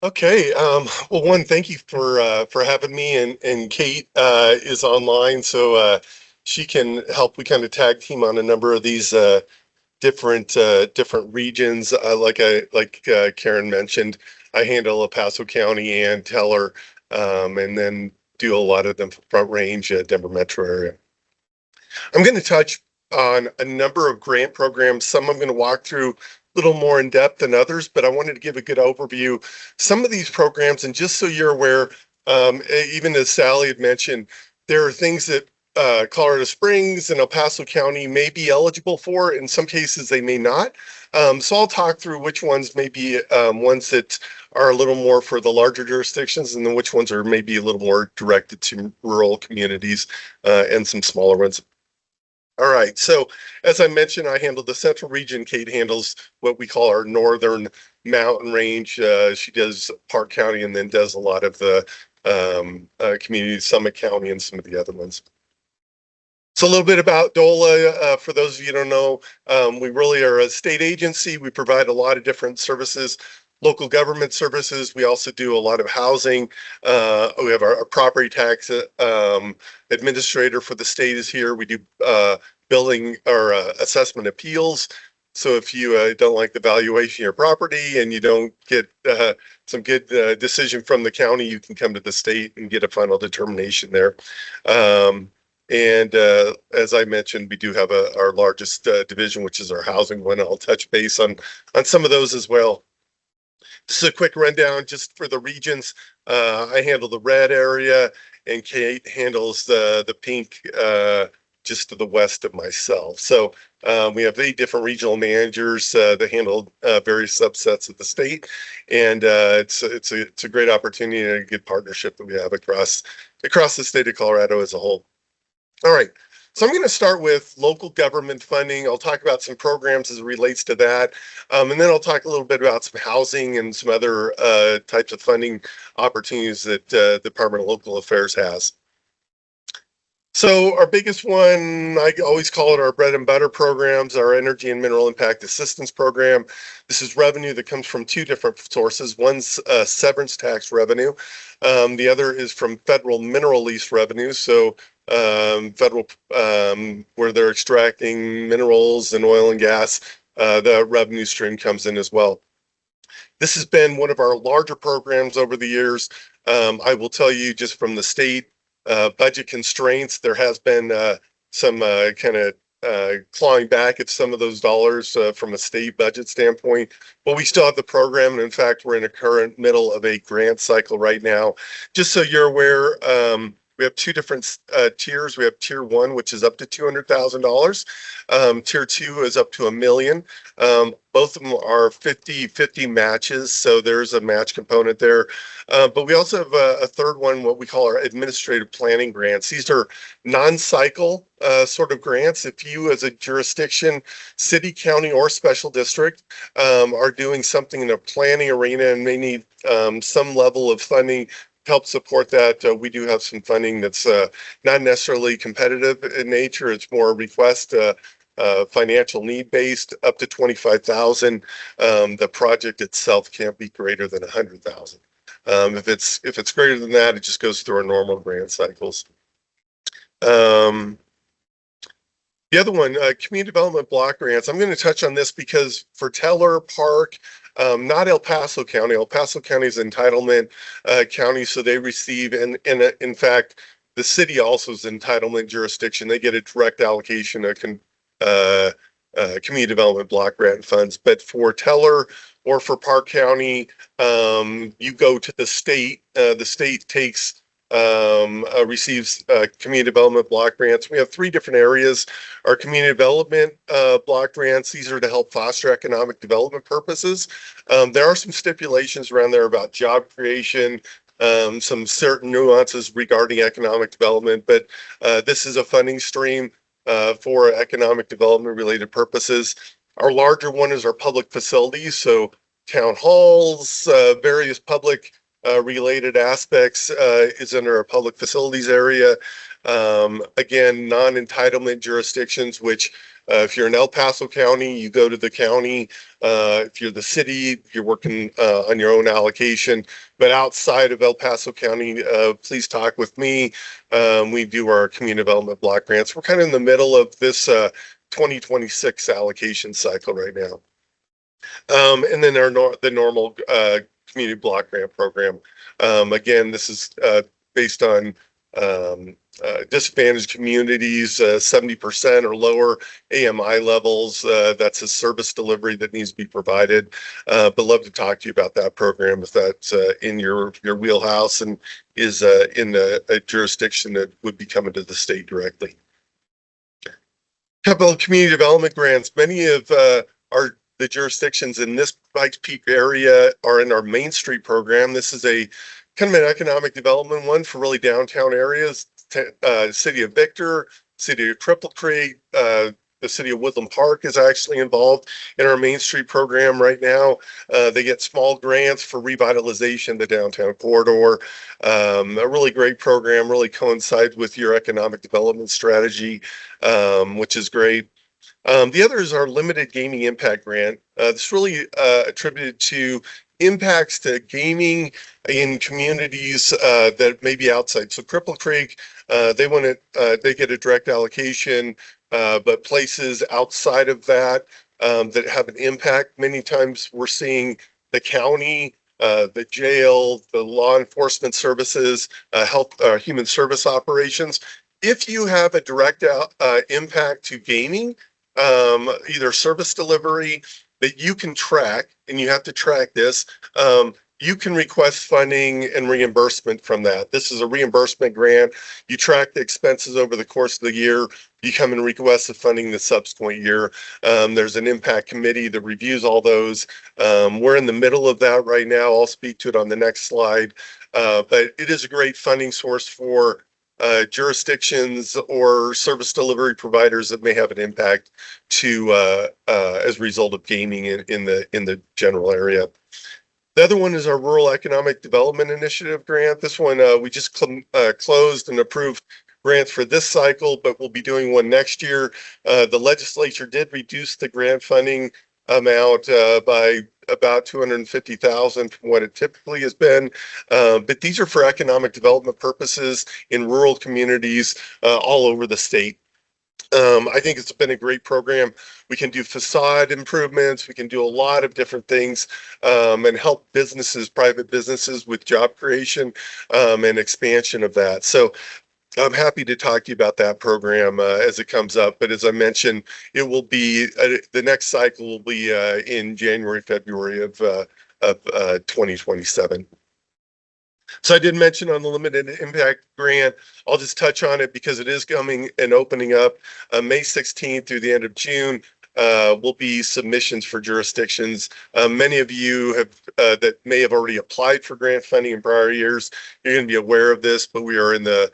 Okay. Well, one, thank you for having me, and Kate is online, so she can help. We kind of tag team on a number of these different regions. Like Karen mentioned, I handle El Paso County and Teller, and then do a lot of them for Front Range, Denver metro area. I'm going to touch on a number of grant programs. Some I'm going to walk through a little more in depth than others, but I wanted to give a good overview. Some of these programs, and just so you're aware, even as Sally had mentioned, there are things that Colorado Springs and El Paso County may be eligible for. In some cases, they may not. So I'll talk through which ones may be ones that are a little more for the larger jurisdictions, and then which ones are maybe a little more directed to rural communities and some smaller ones. All right. So as I mentioned, I handle the central region. Kate handles what we call our northern mountain range. She does Park County and then does a lot of the communities, Summit County and some of the other ones. So a little bit about DOLA. For those of you who don't know, we really are a state agency. We provide a lot of different services, local government services. We also do a lot of housing. We have our property tax administrator for the state is here. We do billing or assessment appeals. So if you don't like the valuation of your property and you don't get some good decision from the county, you can come to the state and get a final determination there. And as I mentioned, we do have our largest division, which is our housing one. I'll touch base on some of those as well. This is a quick rundown just for the regions. I handle the red area, and Kate handles the pink just to the west of myself. So we have 8 different regional managers that handle various subsets of the state, and it's a great opportunity and a good partnership that we have across the state of Colorado as a whole. All right. So I'm going to start with local government funding. I'll talk about some programs as it relates to that. And then I'll talk a little bit about some housing and some other types of funding opportunities that the Department of Local Affairs has. So our biggest one, I always call it our bread and butter programs, our Energy and Mineral Impact Assistance Program. This is revenue that comes from 2 different sources. One's severance tax revenue. The other is from federal mineral lease revenue. So federal, where they're extracting minerals and oil and gas, the revenue stream comes in as well. This has been one of our larger programs over the years. I will tell you just from the state budget constraints, there has been some kind of clawing back at some of those dollars from a state budget standpoint, but we still have the program. And in fact, we're in a current middle of a grant cycle right now. Just so you're aware, we have 2 different tiers. We have tier 1, which is up to $200,000. Tier 2 is up to $1 million. Both of them are 50-50 matches, so there's a match component there. But we also have a third one, what we call our administrative planning grants. These are non-cycle sort of grants. If you as a jurisdiction, city, county, or special district are doing something in a planning arena and may need some level of funding, help support that. We do have some funding that's not necessarily competitive in nature. It's more request financial need based, up to 25,000. The project itself can't be greater than 100,000. If it's greater than that, it just goes through our normal grant cycles. The other one, community development block grants. I'm going to touch on this because for Teller Park, not El Paso County. El Paso County is entitlement county, so they receive, and in fact, the city also is entitlement jurisdiction. They get a direct allocation of community development block grant funds. But for Teller or for Park County, you go to the state. The state takes receives community development block grants. We have 3 different areas. Our community development block grants, these are to help foster economic development purposes. There are some stipulations around there about job creation, some certain nuances regarding economic development, but this is a funding stream for economic development related purposes. Our larger one is our public facilities, so town halls, various public related aspects is under our public facilities area. Again, non-entitlement jurisdictions, which If you're in El Paso County, you go to the county. If you're the city, you're working on your own allocation. But outside of El Paso County, please talk with me. We do our community development block grants. We're kind of in the middle of this 2026 allocation cycle right now. And then the normal community block grant program. Again, this is based on disadvantaged communities, 70% or lower AMI levels. That's a service delivery that needs to be provided. But love to talk to you about that program if that's in your wheelhouse and is in a jurisdiction that would be coming to the state directly. Couple of community development grants. Many of the jurisdictions in this Pikes Peak area are in our Main Street program. This is a kind of an economic development one for really downtown areas. City of Victor, City of Cripple Creek, the City of Woodland Park is actually involved in our Main Street program right now. They get small grants for revitalization of the downtown corridor. A really great program, really coincides with your economic development strategy, which is great. The other is our limited gaming impact grant. This really attributed to impacts to gaming in communities that may be outside. So Cripple Creek, they get a direct allocation, but places outside of that that have an impact, many times we're seeing the county, the jail, the law enforcement services, human service operations. If you have a direct impact to gaming, either service delivery that you can track, and you have to track this, you can request funding and reimbursement from that. This is a reimbursement grant. You track the expenses over the course of the year. You come and request the funding the subsequent year. There's an impact committee that reviews all those. We're in the middle of that right now. I'll speak to it on the next slide. But it is a great funding source for jurisdictions or service delivery providers that may have an impact to as a result of gaming in the general area. The other one is our Rural Economic Development Initiative grant. This one we just closed and approved grants for this cycle, but we'll be doing one next year. The legislature did reduce the grant funding amount by about 250,000 from what it typically has been. But these are for economic development purposes in rural communities all over the state. I think it's been a great program. We can do facade improvements. We can do a lot of different things and help businesses, private businesses with job creation and expansion of that. So I'm happy to talk to you about that program as it comes up. But as I mentioned, it will be the next cycle will be in January, February of 2027. So I did mention on the limited impact grant, I'll just touch on it because it is coming and opening up May 16th through the end of June. Will be submissions for jurisdictions. Many of you have that may have already applied for grant funding in prior years. You're going to be aware of this, but we are in the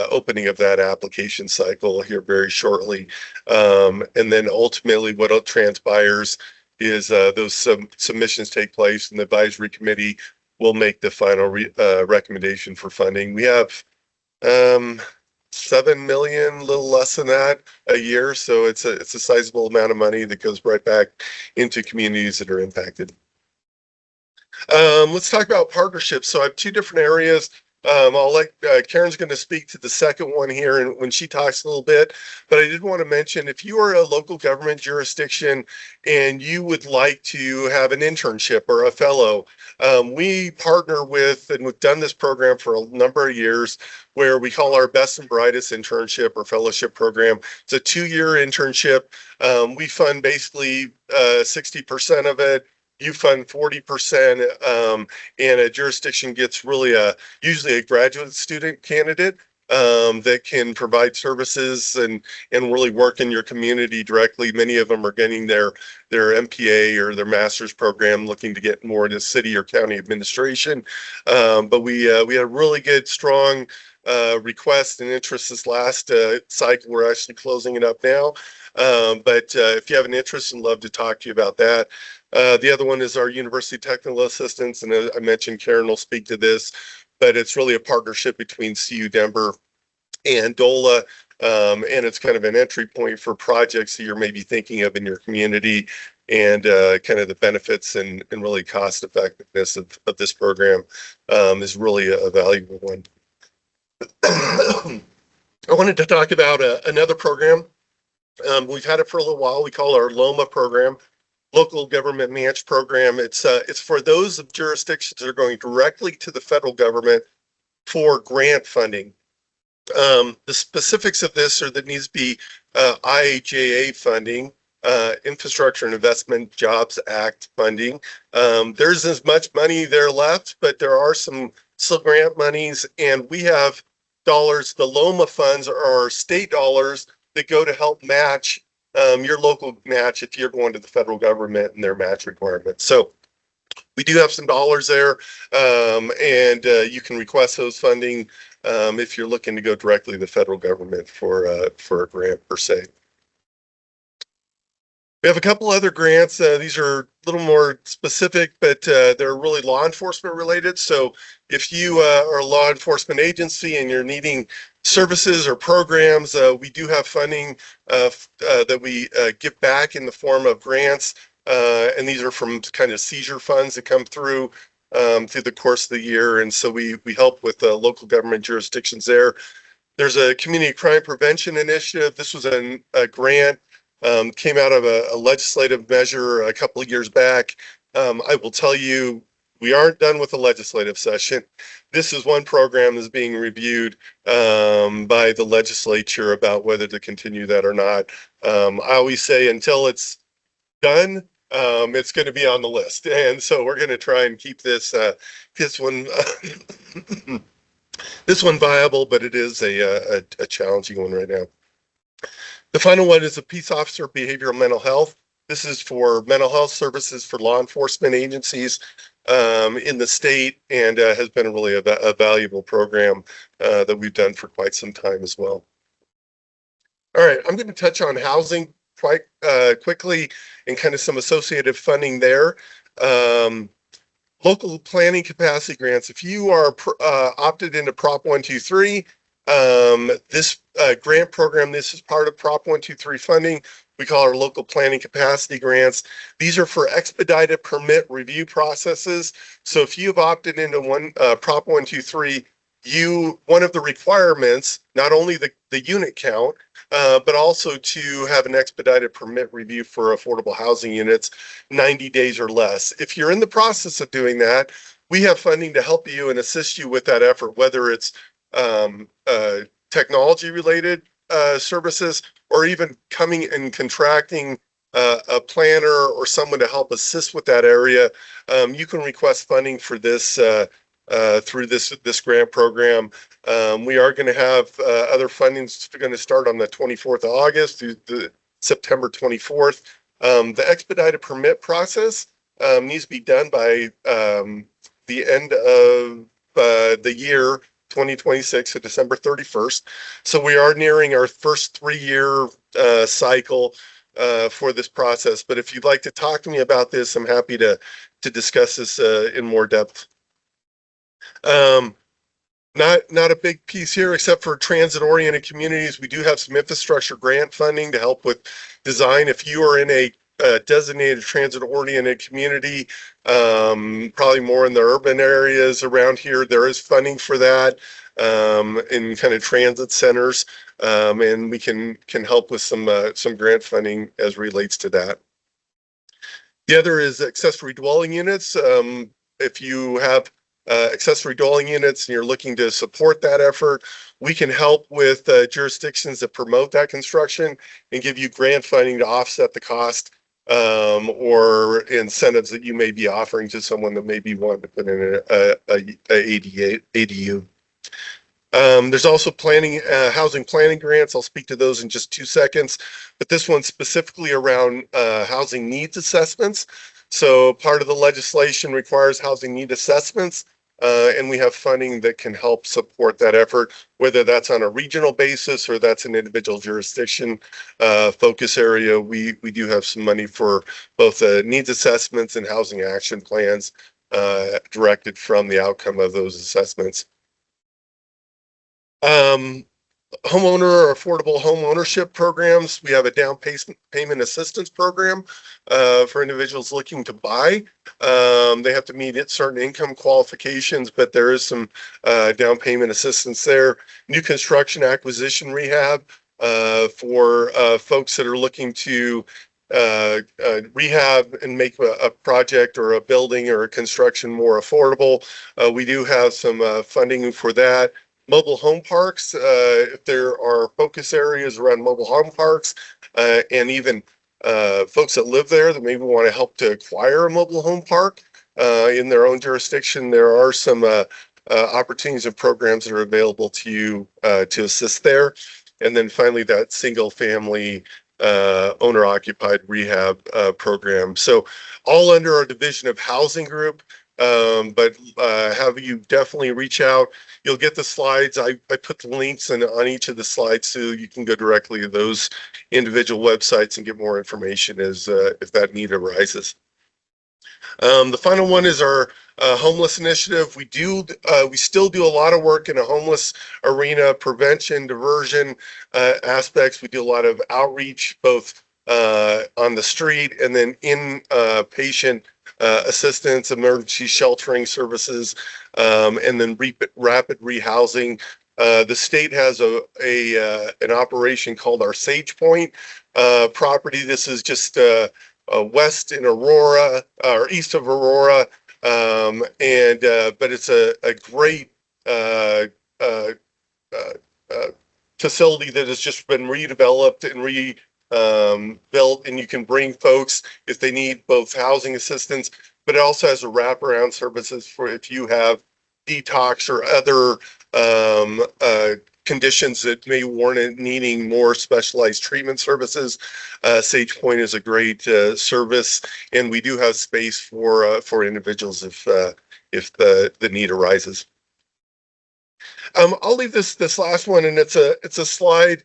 opening of that application cycle here very shortly. And then ultimately what transpires is those submissions take place and the advisory committee will make the final recommendation for funding. We have 7 million, a little less than that a year. So it's a sizable amount of money that goes right back into communities that are impacted. Let's talk about partnerships. So I have two different areas. I'll let Karen's going to speak to the second one here and when she talks a little bit, but I did want to mention if you are a local government jurisdiction and you would like to have an internship or a fellow, we partner with, and we've done this program for a number of years, where we call our Best and Brightest internship or fellowship program. It's a 2-year internship. We fund basically 60% of it. You fund 40%, and a jurisdiction gets really usually a graduate student candidate that can provide services and really work in your community directly. Many of them are getting their MPA or their master's program, looking to get more into city or county administration. But we had a really good, strong request and interest this last cycle. We're actually closing it up now. But if you have an interest, I'd love to talk to you about that. The other one is our University Technical Assistance, and I mentioned Karen will speak to this, but it's really a partnership between CU Denver and DOLA. and it's kind of an entry point for projects that you're maybe thinking of in your community, and kind of the benefits and really cost effectiveness of this program is really a valuable one. I wanted to talk about another program. We've had it for a little while. We call it our LOMA program, Local Government Match Program. It's for those jurisdictions that are going directly to the federal government for grant funding. The specifics of this are that it needs to be IIJA funding, Infrastructure and Investment Jobs Act funding. There's as much money there left, but there are some still grant monies, and we have dollars. The LOMA funds are state dollars that go to help match your local match if you're going to the federal government and their match requirements. So we do have some dollars there, and you can request those funding if you're looking to go directly to the federal government for a grant per se. We have a couple other grants. These are a little more specific, but they're really law enforcement related. So if you are a law enforcement agency and you're needing services or programs, we do have funding that we give back in the form of grants. And these are from kind of seizure funds that come through the course of the year. And so we help with local government jurisdictions there. There's a community crime prevention initiative. This was a grant, came out of a legislative measure a couple of years back. I will tell you, we aren't done with the legislative session. This is one program that's being reviewed by the legislature about whether to continue that or not. I always say until it's done, it's going to be on the list, and so we're going to try and keep this one this one viable, but it is a challenging one right now. The final one is a peace officer behavioral mental health. This is for mental health services for law enforcement agencies in the state, and has been really a valuable program that we've done for quite some time as well. All right, I'm going to touch on housing quite quickly and kind of some associated funding there. Local planning capacity grants. If you are opted into Prop 123, this grant program, this is part of Prop 123 funding. We call our local planning capacity grants. These are for expedited permit review processes. So if you've opted into Prop 123, one of the requirements, not only the unit count, but also to have an expedited permit review for affordable housing units, 90 days or less. If you're in the process of doing that, we have funding to help you and assist you with that effort, whether it's technology related services, or even coming and contracting a planner or someone to help assist with that area. You can request funding for this through this grant program. We are going to have other fundings going to start on the 24th of August through the September 24th. The expedited permit process needs to be done by the end of the year 2026, so December 31st. So we are nearing our first 3-year cycle for this process. But if you'd like to talk to me about this, I'm happy to discuss this in more depth. Not a big piece here, except for transit-oriented communities. We do have some infrastructure grant funding to help with design. If you are in a designated transit-oriented community, probably more in the urban areas around here, there is funding for that in kind of transit centers, and we can help with some grant funding as relates to that. The other is accessory dwelling units. If you have accessory dwelling units and you're looking to support that effort, we can help with jurisdictions that promote that construction and give you grant funding to offset the cost or incentives that you may be offering to someone that may be wanting to put in a ADU. There's also housing planning grants. I'll speak to those in just 2 seconds, but this one's specifically around housing needs assessments. So part of the legislation requires housing need assessments, and we have funding that can help support that effort, whether that's on a regional basis or that's an individual jurisdiction focus area. We do have some money for both needs assessments and housing action plans directed from the outcome of those assessments. homeowner or affordable home ownership programs. We have a payment assistance program for individuals looking to buy. They have to meet certain income qualifications, but there is some down payment assistance there. New construction acquisition rehab for folks that are looking to rehab and make a project or a building or a construction more affordable. We do have some funding for that. Mobile home parks, if there are focus areas around mobile home parks, and even folks that live there that maybe want to help to acquire a mobile home park in their own jurisdiction, there are some opportunities and programs that are available to you to assist there. And then finally, that single family owner occupied rehab program. So all under our division of housing group. But have you definitely reach out. You'll get the slides. I put the links on each of the slides so you can go directly to those individual websites and get more information as if that need arises. The final one is our homeless initiative. We still do a lot of work in a homeless arena, prevention, diversion aspects. We do a lot of outreach, both on the street and then in patient assistance, emergency sheltering services, and then rapid rehousing. The state has an operation called our Sage Point property. This is just west in Aurora or east of Aurora, but it's a great facility that has just been redeveloped and built, and you can bring folks if they need both housing assistance, but it also has a wraparound services for if you have detox or other conditions that may warrant needing more specialized treatment services. Sage Point is a great service, and we do have space for individuals if the need arises. I'll leave this last one, and it's a slide.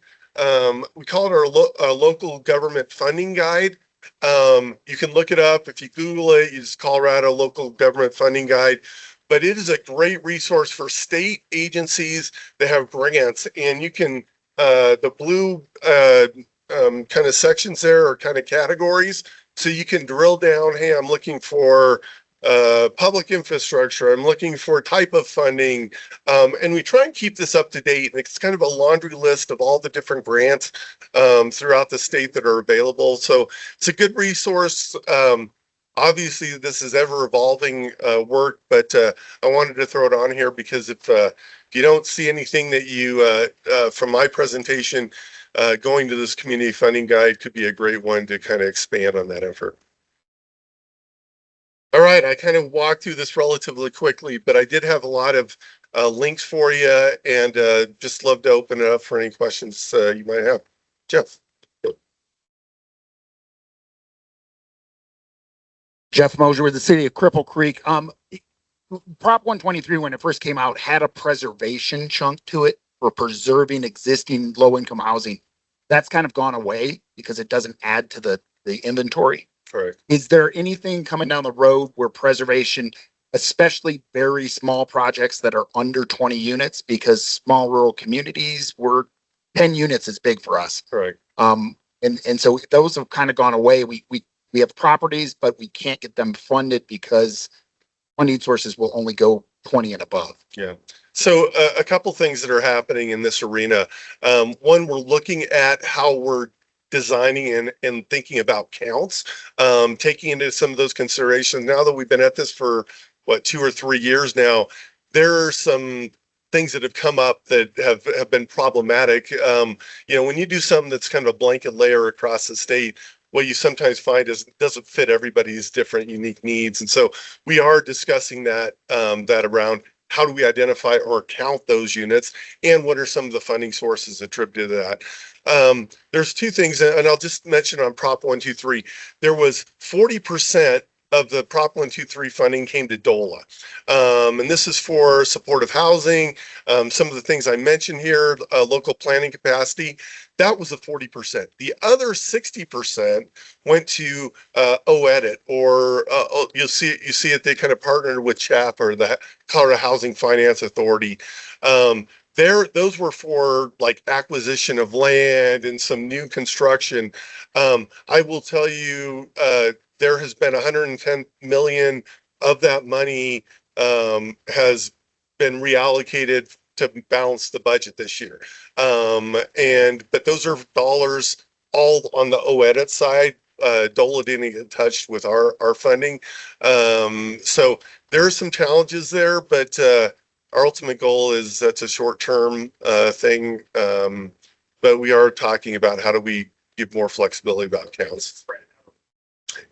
We call it our local government funding guide. You can look it up if you Google it. You just Colorado local government funding guide. But it is a great resource for state agencies that have grants, and you can the blue kind of sections there are kind of categories, so you can drill down. Hey, I'm looking for public infrastructure. I'm looking for type of funding, and we try and keep this up to date. And it's kind of a laundry list of all the different grants throughout the state that are available. So it's a good resource. Obviously, this is ever evolving work, but I wanted to throw it on here because if you don't see anything that you from my presentation, going to this community funding guide could be a great one to kind of expand on that effort. All right, I kind of walked through this relatively quickly, but I did have a lot of links for you, and just love to open it up for any questions you might have. Jeff. Jeff Mosier with the city of Cripple Creek. Prop 123, when it first came out, had a preservation chunk to it for preserving existing low-income housing. That's kind of gone away because it doesn't add to the inventory. Correct. Is there anything coming down the road where preservation, especially very small projects that are under 20 units, because small rural communities were 10 units is big for us. Correct. And so those have kind of gone away. We have properties, but we can't get them funded because funding sources will only go 20 and above. Yeah. So a couple things that are happening in this arena. One, we're looking at how we're designing and thinking about counts, taking into some of those considerations. Now that we've been at this for 2 or 3 years now, there are some things that have come up that have been problematic. When you do something that's kind of a blanket layer across the state, what you sometimes find is it doesn't fit everybody's different unique needs. And so we are discussing that around how do we identify or count those units, and what are some of the funding sources attributed to that. There's two things, and I'll just mention on Prop 123, there was 40% of the Prop 123 funding came to DOLA. And this is for supportive housing, some of the things I mentioned here, local planning capacity. That was the 40%. The other 60% went to OEDIT, or you see it. They kind of partnered with CHAP, or the Colorado Housing Finance Authority. those were for like acquisition of land and some new construction. I will tell you, there has been 110 million of that money has been reallocated to balance the budget this year. But those are dollars all on the OEDIT side. DOLA didn't get touched with our funding. So there are some challenges there, but our ultimate goal is that's a short-term thing. But we are talking about how do we give more flexibility about counts.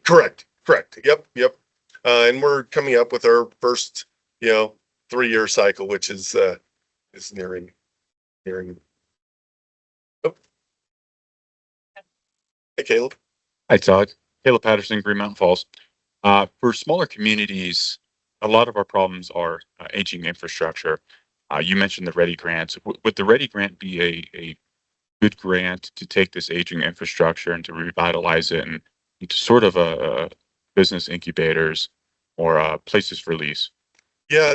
Correct. Yep. And we're coming up with our first, 3-year cycle, which is nearing. Oh, hey, Caleb. Hi, Todd. Caleb Patterson, Green Mountain Falls. For smaller communities, a lot of our problems are aging infrastructure. You mentioned the READY grant. Would the READY grant be a good grant to take this aging infrastructure and to revitalize it and into sort of a business incubators or places for lease? Yeah,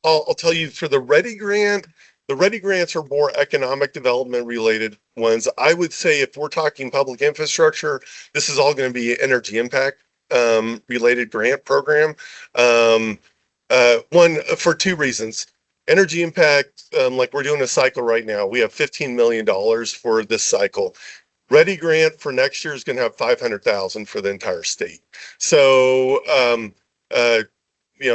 I'll tell you for the READY grant, the READY grants are more economic development related ones. I would say if we're talking public infrastructure, this is all going to be energy impact related grant program. One for 2 reasons. Energy impact, like we're doing a cycle right now. We have $15 million for this cycle. READY grant for next year is going to have 500,000 for the entire state. So,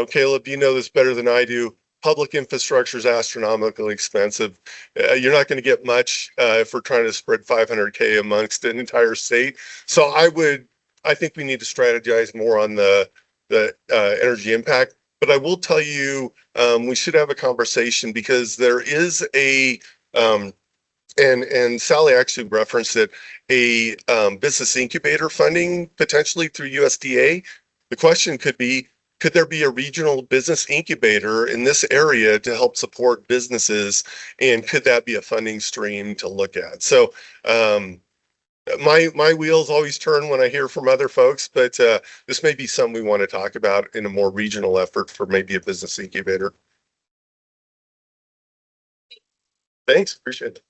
Caleb, you know this better than I do. Public infrastructure is astronomically expensive. You're not going to get much if we're trying to spread 500K amongst an entire state. So I think we need to strategize more on the energy impact. But I will tell you, we should have a conversation because there is and Sally actually referenced it, a business incubator funding potentially through USDA. The question could be, could there be a regional business incubator in this area to help support businesses? And could that be a funding stream to look at? So my wheels always turn when I hear from other folks, but this may be something we want to talk about in a more regional effort for maybe a business incubator. Thanks, appreciate it.